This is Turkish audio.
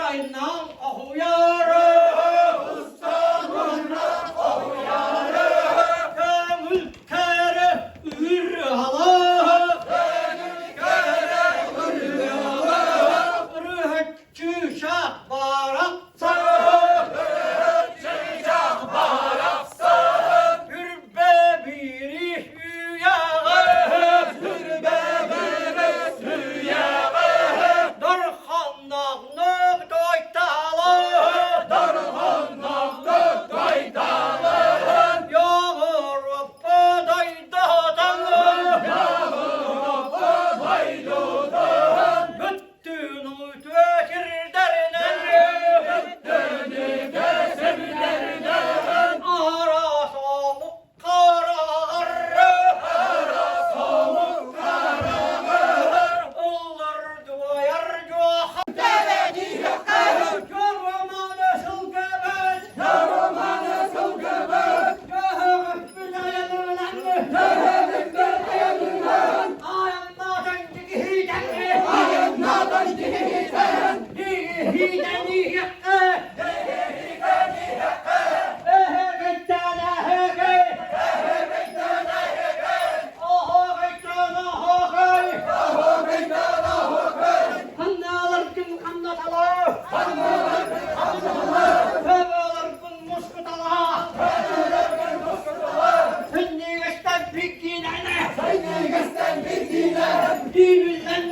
Ustayla ahuyarı, Ustayla ahuyarı, Gönül kere ırhalı, Gönül kere ırhalı, Rühçü şah baraksa, Rühçü şah baraksa, Hürbe biri hüyağı, Hürbe biri hüyağı, Darhanağını doytalı, Darhanağını doytalı, Yağırıp daydadan, Yağırıp daydadan, Büttünü tökir derinen, Büttünü tökir derinen, Ara soğuk kararı, Ara soğuk kararı, Olur duyar cuha, Deveni yakar, Yorma nasıl göbek, Yorma nasıl göbek, Göğüp dayanırlan, Göğüp dayanırlan, Ayağından giden, Ayağından giden, Giden yakar, Giden yakar, Ehegitana hege, Ehegitana hege, Ahogitana hogey, Ahogitana hogey, Hannalarkın kannatalı, Hannalarkın kannatalı, Fevalarkın muskutala, Fevalarkın muskutala, Sünni gösten pikine, Sünni gösten pikine, Dibilden